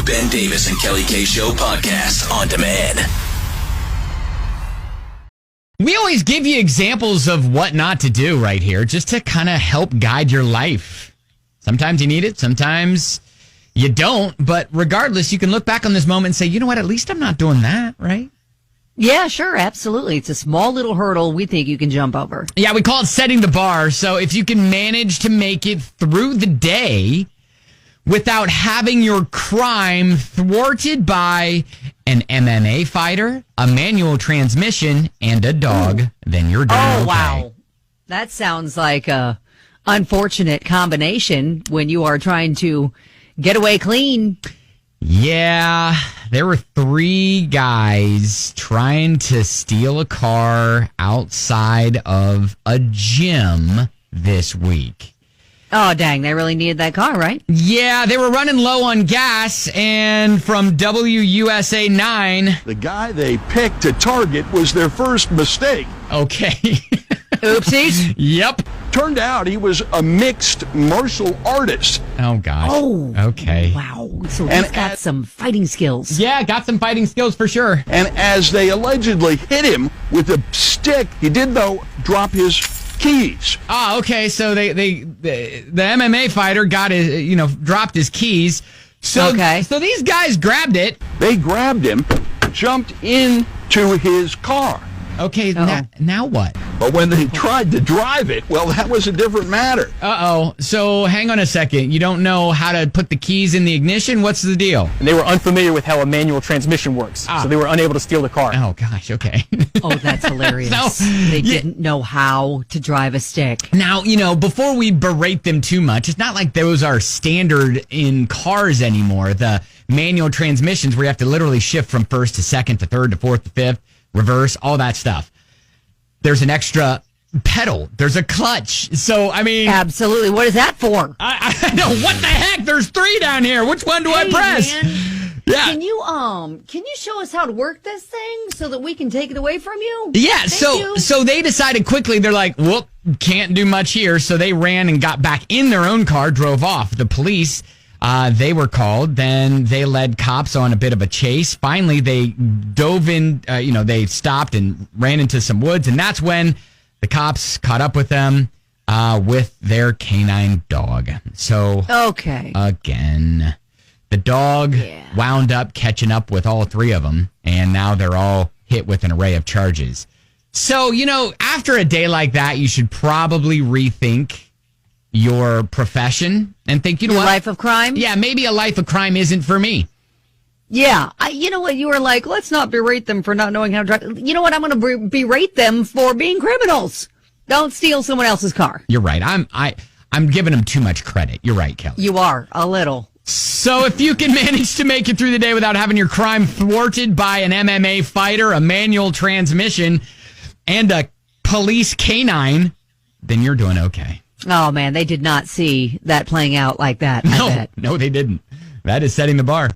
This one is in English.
The Ben Davis and Kelly K Show podcast on demand. We always give you examples of what not to do right here, just to kind of help guide your life. Sometimes you need it, sometimes you don't. But regardless, you can look back on this moment and say, you know what, at least I'm not doing that, right? Yeah, sure, absolutely. It's a small little hurdle we think you can jump over. Yeah, we call it setting the bar. So if you can manage to make it through the day without having your crime thwarted by an MMA fighter, a manual transmission, and a dog, then you're doing okay. Oh, wow. That sounds like a unfortunate combination when you are trying to get away clean. Yeah, there were 3 guys trying to steal a car outside of a gym this week. Oh, dang. They really needed that car, right? Yeah, they were running low on gas, and from WUSA 9... The guy they picked to target was their first mistake. Okay. Oopsies. Yep. Turned out he was a mixed martial artist. Oh, gosh. Oh. Okay. Wow. So he's got some fighting skills. Yeah, got some fighting skills for sure. And as they allegedly hit him with a stick, he did, though, drop his keys. Ah, okay. So the MMA fighter got his, dropped his keys. So these guys grabbed it. They grabbed him, jumped into his car. Okay, now what? But when they tried to drive it, well, that was a different matter. Uh-oh. So hang on a second. You don't know how to put the keys in the ignition? What's the deal? And they were unfamiliar with how a manual transmission works, so they were unable to steal the car. Oh, gosh, okay. Oh, that's hilarious. They didn't know how to drive a stick. Now, before we berate them too much, it's not like those are standard in cars anymore. The manual transmissions where you have to literally shift from first to second to third to fourth to fifth, reverse, all that stuff. There's an extra pedal. There's a clutch. So, I mean... Absolutely. What is that for? I know. What the heck? There's 3 down here. Which one do I press? Man. Yeah. Can you show us how to work this thing so that we can take it away from you? Yeah. So they decided quickly. They're like, whoop, can't do much here. So they ran and got back in their own car, drove off. The police... they were called. Then they led cops on a bit of a chase. Finally, they dove in, they stopped and ran into some woods. And that's when the cops caught up with them with their canine dog. So, again, the dog wound up catching up with all 3 of them. And now they're all hit with an array of charges. So, after a day like that, you should probably rethink your profession and think, what? Life of crime? Yeah, maybe a life of crime isn't for me. Yeah. You know what? You were like, let's not berate them for not knowing how to drive. You know what? I'm going to berate them for being criminals. Don't steal someone else's car. You're right. I'm giving them too much credit. You're right, Kelly. You are. A little. So if you can manage to make it through the day without having your crime thwarted by an MMA fighter, a manual transmission, and a police canine, then you're doing okay. Oh, man, they did not see that playing out like that. No, they didn't. That is setting the bar.